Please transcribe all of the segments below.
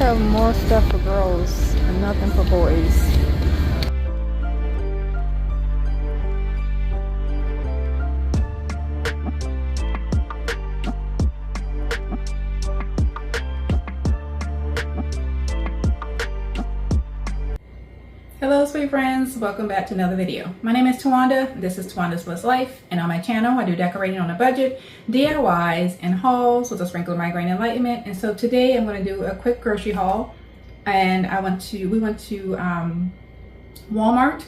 have more stuff for girls and nothing for boys. Hello sweet friends, welcome back to another video. My name is Tawanda, this is Tawanda's Bliss Life, and on my channel I do decorating on a budget, DIYs, and hauls with a sprinkle of migraine enlightenment. And so today I'm going to do a quick grocery haul, and we went to Walmart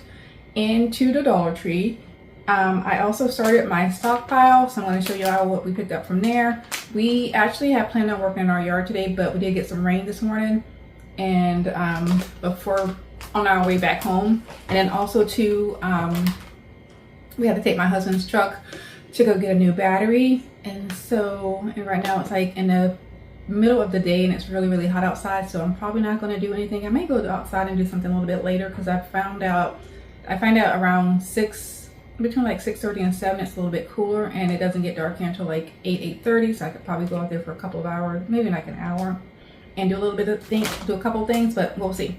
and to the Dollar Tree. I also started my stockpile, so I'm going to show you all what we picked up from there. We actually had planned on working in our yard today, but we did get some rain this morning, and before on our way back home. And then also too, we had to take my husband's truck to go get a new battery. And right now it's like in the middle of the day and it's really hot outside, so I'm probably not going to do anything. I may go outside and do something a little bit later, because I find out around between like 6:30 and 7 it's a little bit cooler, and it doesn't get dark until like 8:30, so I could probably go out there for a couple of hours, maybe like an hour, and do a couple of things, but we'll see.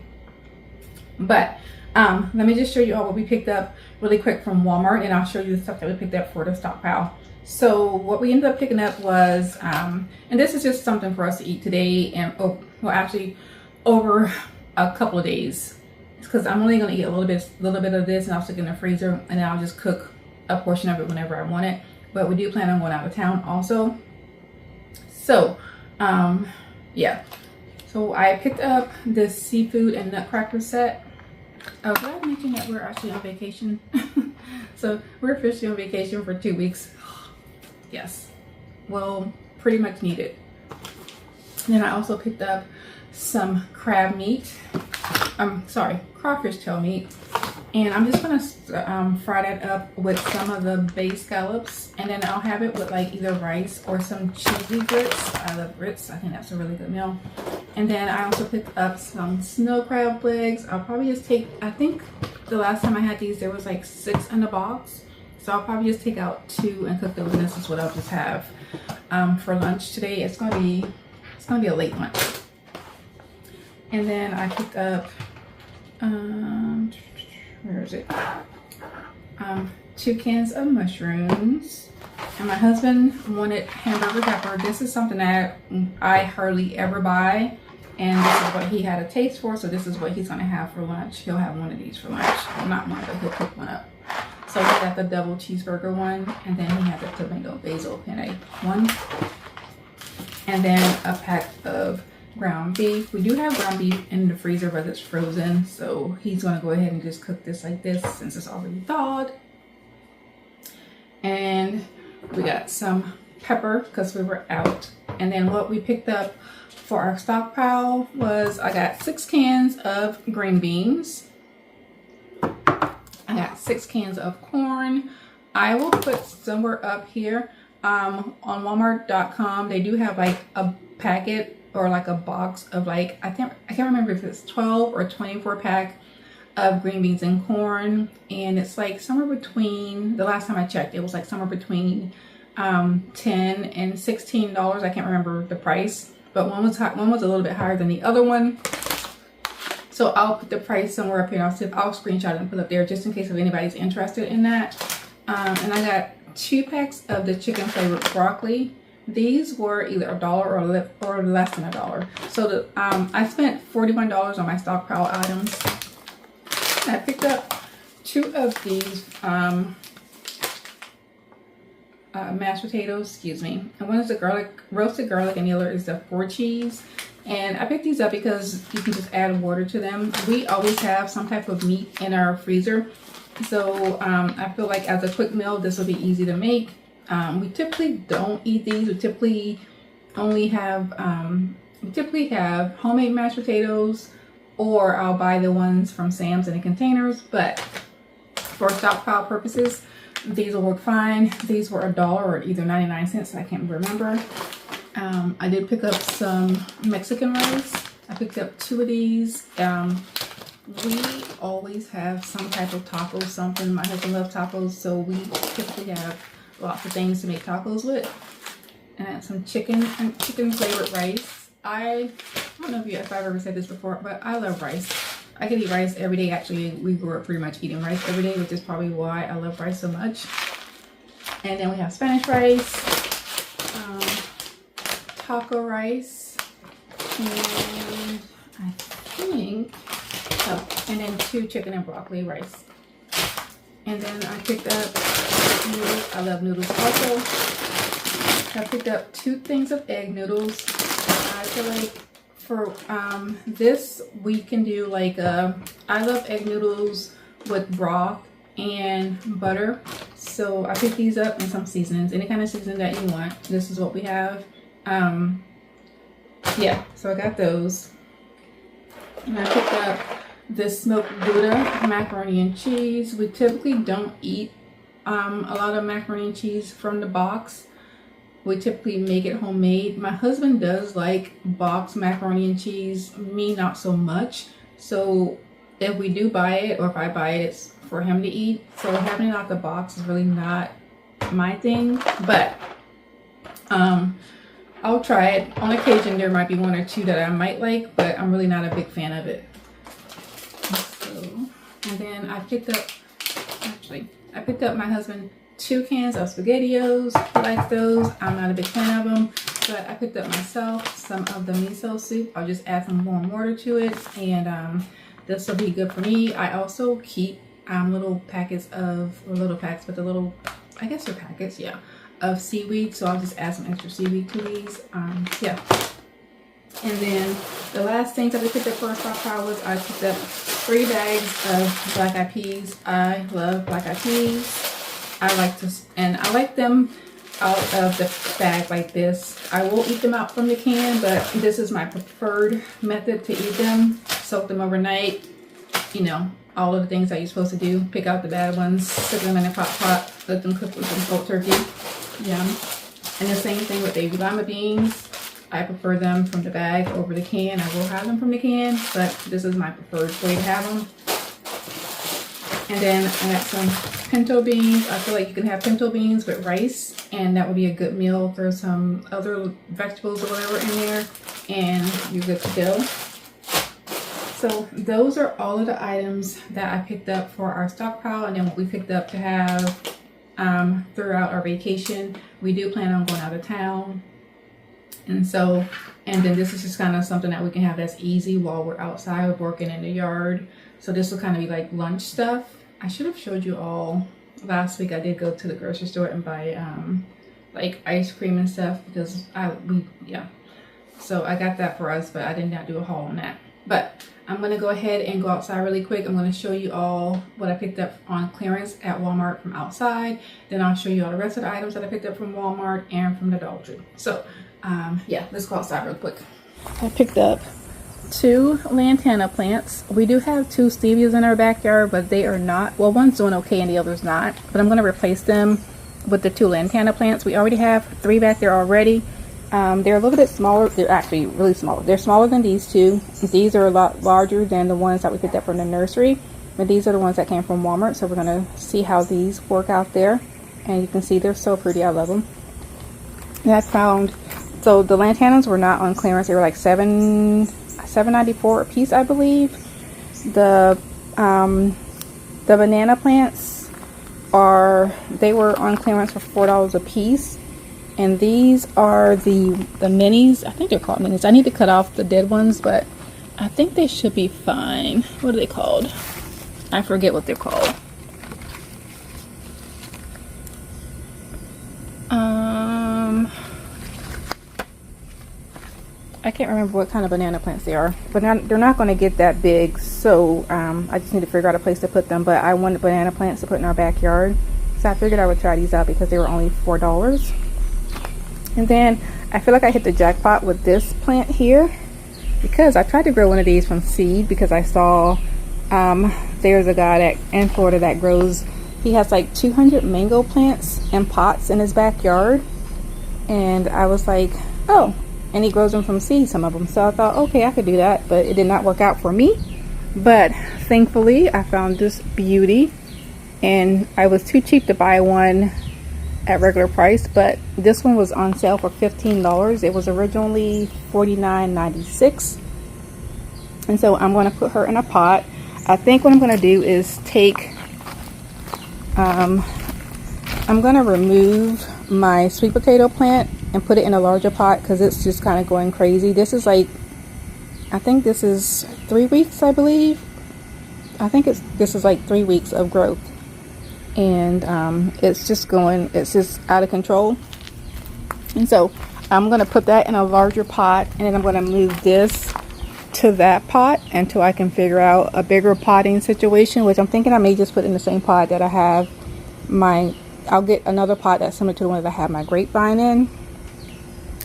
But let me just show you all what we picked up really quick from Walmart, and I'll show you the stuff that we picked up for the stockpile. So what we ended up picking up was, and this is just something for us to eat today, and actually over a couple of days, because I'm only going to eat a little bit of this, and I'll stick it in the freezer, and then I'll just cook a portion of it whenever I want it. But we do plan on going out of town also. So yeah, so I picked up this seafood and nutcracker set. Oh, did I mention that we're actually on vacation? So we're officially on vacation for 2 weeks. Yes, well, pretty much needed. Then I also picked up some crab meat. Crawfish tail meat. And I'm just gonna fry that up with some of the bay scallops, and then I'll have it with like either rice or some cheesy grits. I love grits. I think that's a really good meal. And then I also picked up some snow crab legs. I'll probably just take, I think the last time I had these there was like 6 in the box, so I'll probably just take out 2 and cook those, and this is what I'll just have for lunch today. It's gonna be a late lunch. And then I picked up where is it? 2 cans of mushrooms, and my husband wanted hamburger pepper. This is something that I hardly ever buy, and this is what he had a taste for, so this is what he's gonna have for lunch. He'll have one of these for lunch. Well, not one, but he'll cook one up. So he got the double cheeseburger one, and then he had the tomato basil penne one, and then a pack of ground beef. We do have ground beef in the freezer, but it's frozen, so he's gonna go ahead and just cook this like this since it's already thawed. And we got some pepper because we were out. And then what we picked up for our stockpile was, I got 6 cans of green beans. I got 6 cans of corn. I will put somewhere up here on Walmart.com. They do have like a packet or like a box of like, I can't remember if it's 12 or 24 pack of green beans and corn, and it's like somewhere between, the last time I checked it was like somewhere between $10 and $16. I can't remember the price, but one was a little bit higher than the other one, so I'll put the price somewhere up here. I'll screenshot it and put it up there just in case if anybody's interested in that. And I got 2 packs of the chicken flavored broccoli. These were either $1 or less than $1. So I spent $41 on my stockpile items. I picked up 2 of these mashed potatoes, excuse me. And one is the roasted garlic, and the other is the 4 cheese. And I picked these up because you can just add water to them. We always have some type of meat in our freezer, so I feel like as a quick meal this will be easy to make. We typically don't eat these. We typically only have homemade mashed potatoes, or I'll buy the ones from Sam's in the containers. But for stockpile purposes, these will work fine. These were $1 or either 99 cents. I can't remember. I did pick up some Mexican rice. I picked up 2 of these. We always have some type of taco, something. My husband loves tacos, so we typically have lots of things to make tacos with. And some chicken flavored rice. I don't know if I've ever said this before, but I love rice. I can eat rice every day. Actually, we grew up pretty much eating rice every day, which is probably why I love rice so much. And then we have Spanish rice, taco rice, and I think, oh, and then 2 chicken and broccoli rice. And then I picked up noodles. I love noodles also. I picked up 2 things of egg noodles. I feel like for this we can do like I love egg noodles with broth and butter. So I picked these up and some seasonings, any kind of seasoning that you want. This is what we have. Yeah, so I got those. And I picked up this smoked Gouda macaroni and cheese. We typically don't eat a lot of macaroni and cheese from the box. We typically make it homemade. My husband does like box macaroni and cheese, me not so much. So if we do buy it, or if I buy it, it's for him to eat. So having it out the box is really not my thing, but I'll try it. On occasion there might be 1 or 2 that I might like, but I'm really not a big fan of it. So, and then I picked up my husband 2 cans of SpaghettiOs. He likes those. I'm not a big fan of them, but I picked up myself some of the miso soup. I'll just add some warm water to it, and this will be good for me. I also keep little packets of, or little packs, but the little, I guess they're packets, yeah, of seaweed. So I'll just add some extra seaweed to these. Yeah. And then the last things that I picked up for a stockpile was I picked up 3 bags of black eyed peas. I love black eyed peas. I like them out of the bag like this. I will eat them out from the can, but this is my preferred method to eat them. Soak them overnight, you know, all of the things that you're supposed to do. Pick out the bad ones, stick them in a pot, let them cook with some cold turkey. Yum. And the same thing with baby lima beans. I prefer them from the bag over the can. I will have them from the can, but this is my preferred way to have them. And then I got some pinto beans. I feel like you can have pinto beans with rice, and that would be a good meal. Throw some other vegetables or whatever in there, and you're good to go. So those are all of the items that I picked up for our stockpile, and then what we picked up to have throughout our vacation. We do plan on going out of town. And then this is just kind of something that we can have that's easy while we're outside working in the yard. So this will kind of be like lunch stuff. I should have showed you all last week. I did go to the grocery store and buy like ice cream and stuff because so I got that for us, but I did not do a haul on that. But I'm going to go ahead and go outside really quick. I'm going to show you all what I picked up on clearance at Walmart from outside. Then I'll show you all the rest of the items that I picked up from Walmart and from the Dollar Tree. So yeah, let's go outside real quick. I picked up 2 lantana plants. We do have 2 stevias in our backyard, but they are not, well, one's doing okay and the other's not. But I'm going to replace them with the 2 lantana plants. We already have 3 back there already. They're a little bit smaller. They're actually really small. They're smaller than these 2. These are a lot larger than the ones that we picked up from the nursery, but these are the ones that came from Walmart. So we're going to see how these work out there. And you can see they're so pretty. I love them. And I found, so the lantanas were not on clearance. They were like $7.94 a piece, I believe. The banana plants they were on clearance for $4 a piece. And these are the minis. I think they're called minis. I need to cut off the dead ones, but I think they should be fine. What are they called? I forget what they're called. I can't remember what kind of banana plants they are, but they're not going to get that big, so I just need to figure out a place to put them. But I wanted banana plants to put in our backyard, so I figured I would try these out because they were only $4. And then I feel like I hit the jackpot with this plant here, because I tried to grow one of these from seed, because I saw there's a guy in Florida that grows, he has like 200 mango plants in pots in his backyard, and I was like, oh, and he grows them from seed, some of them. So I thought, okay, I could do that, but it did not work out for me. But thankfully I found this beauty, and I was too cheap to buy one at regular price, but this one was on sale for $15. It was originally $49.96, And so I'm going to put her in a pot. I think what I'm going to do is take, I'm going to remove my sweet potato plant and put it in a larger pot because it's just kind of going crazy. This is like, I think this is 3 weeks, I believe. I think this is like 3 weeks of growth. And it's just out of control. And so I'm going to put that in a larger pot, and then I'm going to move this to that pot until I can figure out a bigger potting situation, which I'm thinking I may just put in the same pot that I have I'll get another pot that's similar to the one that I have my grapevine in.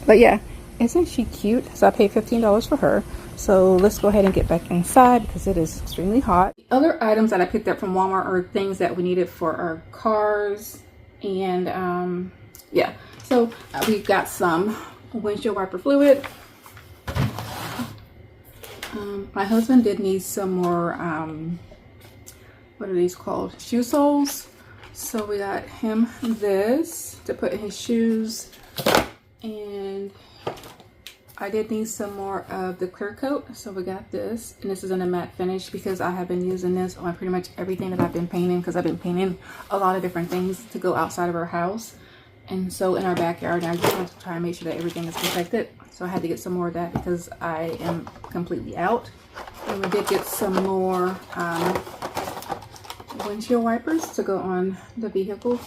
But yeah, isn't she cute? So I paid $15 for her. So let's go ahead and get back inside because it is extremely hot. The other items that I picked up from Walmart are things that we needed for our cars. And yeah, so we've got some windshield wiper fluid. My husband did need some more, what are these called? Shoe soles. So we got him this to put in his shoes. And I did need some more of the clear coat, so we got this, and this is in a matte finish because I have been using this on pretty much everything that I've been painting, because I've been painting a lot of different things to go outside of our house. And so in our backyard, I just want to try and make sure that everything is protected. So I had to get some more of that because I am completely out. And we did get some more windshield wipers to go on the vehicle.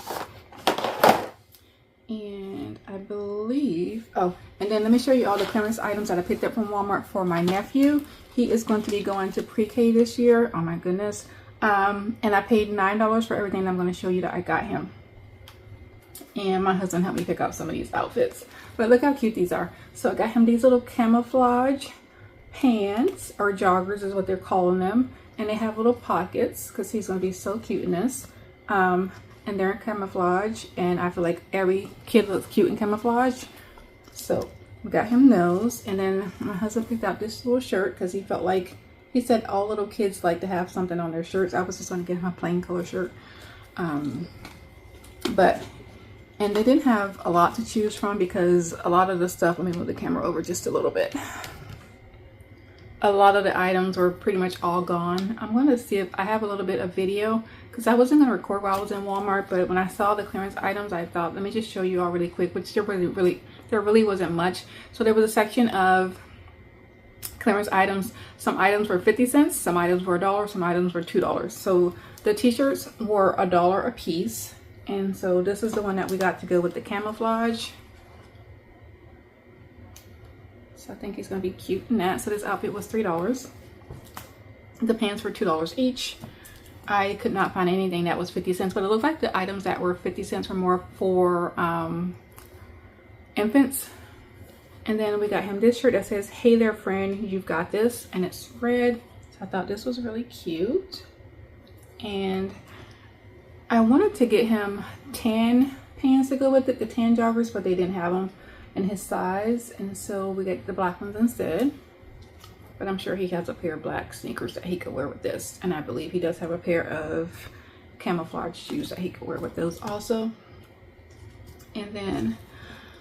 And I believe, oh, and then let me show you all the clearance items that I picked up from Walmart for my nephew. He is going to be going to pre-K this year. Oh my goodness. And I paid $9 for everything I'm going to show you that I got him. And my husband helped me pick out some of these outfits. But look how cute these are. So I got him these little camouflage pants, or joggers is what they're calling them. And they have little pockets because he's going to be so cute in this. And they're in camouflage, and I feel like every kid looks cute in camouflage. So we got him those. And then my husband picked out this little shirt because he felt like, he said all little kids like to have something on their shirts. I was just going to get him a plain color shirt. And they didn't have a lot to choose from because a lot of the stuff, let me move the camera over just a little bit. A lot of the items were pretty much all gone. I'm going to see if I have a little bit of video because I wasn't going to record while I was in Walmart, but when I saw the clearance items, I thought, let me just show you all really quick, which there really wasn't much. So there was a section of clearance items. Some items were 50 cents, some items were $1, some items were $2. So the t-shirts were $1 a piece. And so this is the one that we got to go with the camouflage. So I think he's going to be cute in that. So this outfit was $3. The pants were $2 each. I could not find anything that was 50 cents, but it looked like the items that were 50 cents were more for infants. And then we got him this shirt that says, "Hey there friend, you've got this," and it's red. So I thought this was really cute. And I wanted to get him tan pants to go with it, the tan joggers, but they didn't have them in his size, and so we got the black ones instead. But I'm sure he has a pair of black sneakers that he could wear with this, and I believe he does have a pair of camouflage shoes that he could wear with those also. And then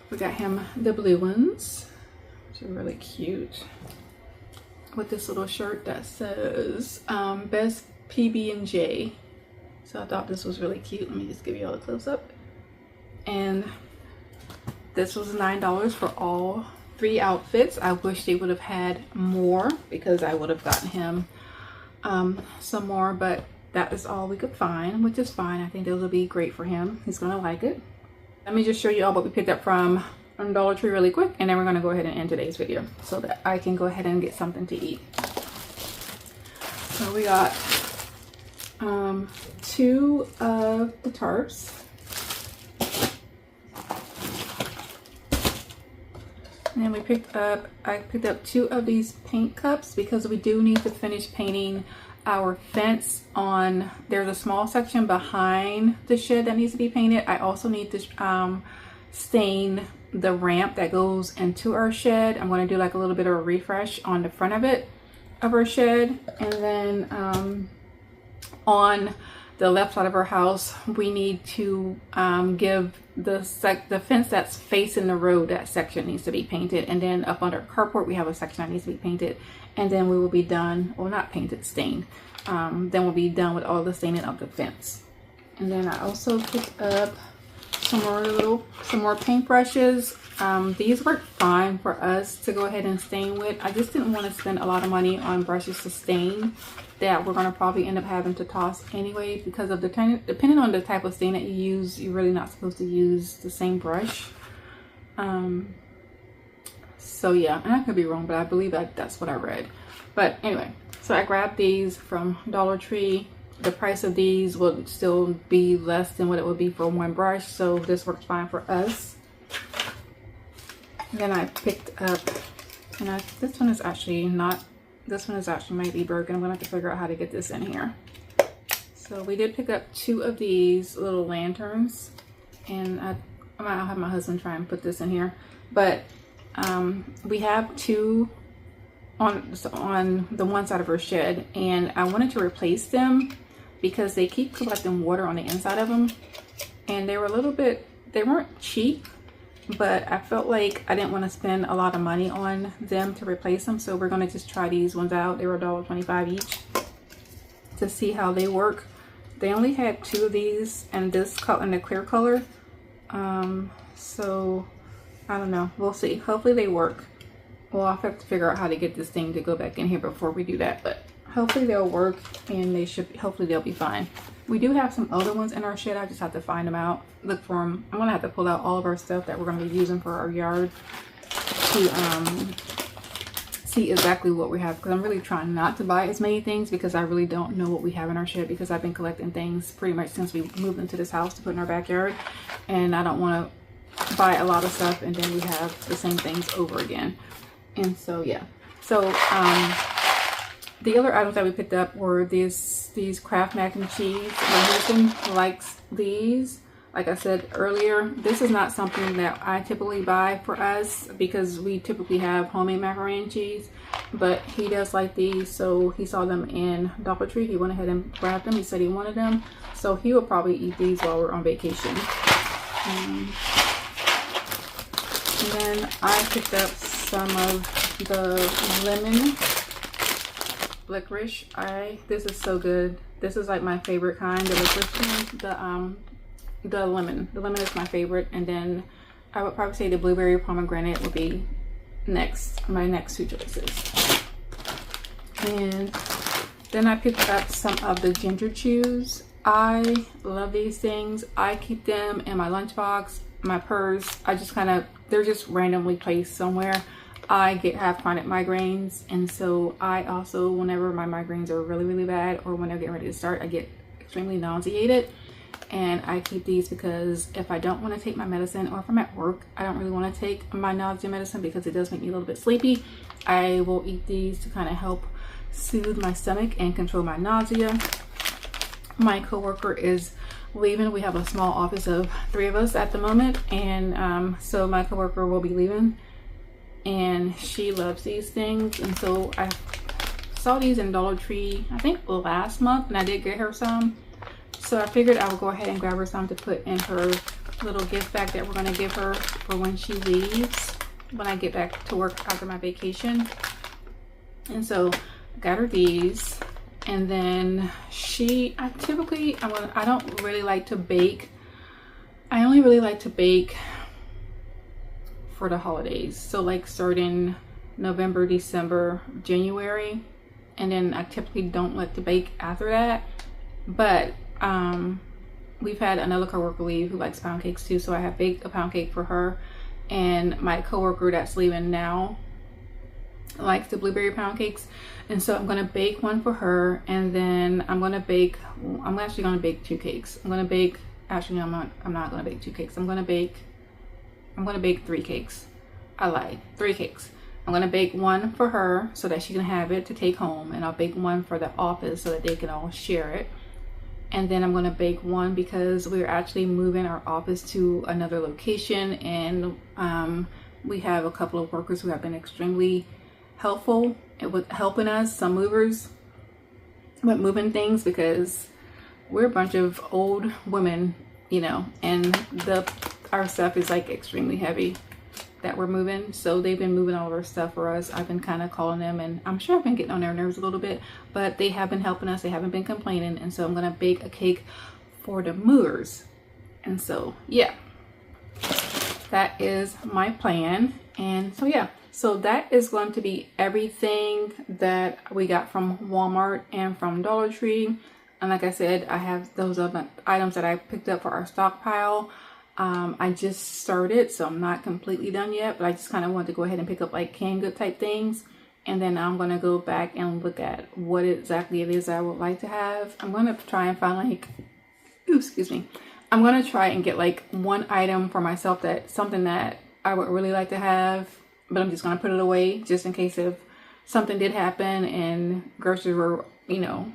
we got him the blue ones, which are really cute, with this little shirt that says best PB&J. So I thought this was really cute. Let me just give you all a close up. And this was $9 for all 3 outfits. I wish they would have had more because I would have gotten him some more, but that is all we could find, which is fine. I think those will be great for him. He's gonna like it. Let me just show you all what we picked up from Dollar Tree really quick, and then we're gonna go ahead and end today's video so that I can go ahead and get something to eat. So we got 2 of the tarps. And then I picked up 2 of these paint cups because we do need to finish painting our fence on, there's a small section behind the shed that needs to be painted. I also need to stain the ramp that goes into our shed. I'm going to do like a little bit of a refresh on the front of it, of our shed. And then on the left side of our house, we need to give the fence that's facing the road, that section needs to be painted. And then up under carport, we have a section that needs to be painted. And then we will be done, well, not painted, stained. Then we'll be done with all the staining of the fence. And then I also picked up some more paintbrushes. These work fine for us to go ahead and stain with. I just didn't want to spend a lot of money on brushes to stain that we're going to probably end up having to toss anyway, because of depending on the type of stain that you use, you're really not supposed to use the same brush. So yeah, and I could be wrong, but I believe that's what I read. But anyway, so I grabbed these from Dollar Tree. The price of these will still be less than what it would be for one brush, so this works fine for us. Then I picked up, and this one is actually might be broken. I'm gonna have to figure out how to get this in here. So we did pick up 2 of these little lanterns, and I'll have my husband try and put this in here. But we have 2 on the one side of our shed, and I wanted to replace them because they keep collecting water on the inside of them, and they weren't cheap, but I felt like I didn't want to spend a lot of money on them to replace them. So we're going to just try these ones out. They were $1.25 each to see how they work. They only had 2 of these and this color in the clear color. So I don't know. We'll see. Hopefully they work. Well, I'll have to figure out how to get this thing to go back in here before we do that, but hopefully they'll work, and hopefully they'll be fine. We do have some other ones in our shed. I just have to find them out, look for them. I'm gonna have to pull out all of our stuff that we're gonna be using for our yard to see exactly what we have, because I'm really trying not to buy as many things because I really don't know what we have in our shed, because I've been collecting things pretty much since we moved into this house to put in our backyard, and I don't want to buy a lot of stuff and then we have the same things over again. And so yeah, so the other items that we picked up were these Kraft mac and cheese. My husband likes these. Like I said earlier, this is not something that I typically buy for us because we typically have homemade macaroni and cheese, but he does like these, so he saw them in Dollar Tree. He went ahead and grabbed them. He said he wanted them, so he will probably eat these while we're on vacation. And then I picked up some of the lemon licorice. This is so good. This is like my favorite kind of licorice. The lemon is my favorite, and then I would probably say the blueberry pomegranate would be my next 2 choices. And then I picked up some of the ginger chews. I love these things. I keep them in my lunchbox, my purse. They're just randomly placed somewhere. I have chronic migraines, and so I also, whenever my migraines are really, really bad, or when they're getting ready to start, I get extremely nauseated. And I keep these because if I don't want to take my medicine, or if I'm at work, I don't really want to take my nausea medicine because it does make me a little bit sleepy, I will eat these to kind of help soothe my stomach and control my nausea. My coworker is leaving. We have a small office of 3 of us at the moment, and so my coworker will be leaving, and she loves these things. And so I saw these in Dollar Tree, I think last month, and I did get her some. So I figured I would go ahead and grab her some to put in her little gift bag that we're going to give her for when she leaves, when I get back to work after my vacation. And so I got her these. And then I don't really like to bake. I only really like to bake for the holidays. So like starting November, December, January. And then I typically don't like to bake after that. But we've had another coworker leave who likes pound cakes too, so I have baked a pound cake for her. And my coworker that's leaving now likes the blueberry pound cakes, and so I'm gonna bake one for her. And then I'm actually gonna bake 2 cakes. I'm not gonna bake 2 cakes. I'm gonna bake 3 cakes. I lied, 3 cakes. I'm gonna bake one for her so that she can have it to take home, and I'll bake one for the office so that they can all share it. And then I'm going to bake one because we're actually moving our office to another location, and we have a couple of workers who have been extremely helpful with helping us, some movers with moving things, because we're a bunch of old women, you know, and our stuff is like extremely heavy that we're moving. So they've been moving all of our stuff for us. I've been kind of calling them, and I'm sure I've been getting on their nerves a little bit, but they have been helping us. They haven't been complaining. And so I'm gonna bake a cake for the movers. And so yeah, that is my plan. And so yeah, so that is going to be everything that we got from Walmart and from Dollar Tree. And like I said, I have those other items that I picked up for our stockpile. I just started, so I'm not completely done yet, but I just kind of wanted to go ahead and pick up like canned good type things. And then I'm going to go back and look at what exactly it is I would like to have. I'm going to try and find like, ooh, excuse me. I'm going to try and get like one item for myself, that something that I would really like to have, but I'm just going to put it away just in case if something did happen and groceries were, you know,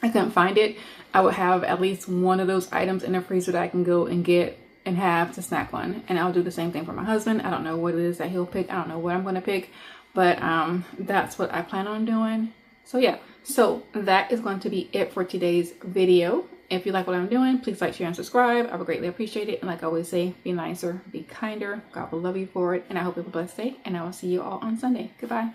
I couldn't find it. I would have at least one of those items in the freezer that I can go and get and have to snack on. And I'll do the same thing for my husband. I don't know what it is that he'll pick. I don't know what I'm going to pick, but that's what I plan on doing. So yeah, so that is going to be it for today's video. If you like what I'm doing, please like, share, and subscribe. I would greatly appreciate it. And like I always say, be nicer, be kinder. God will love you for it. And I hope you have a blessed day. And I will see you all on Sunday. Goodbye.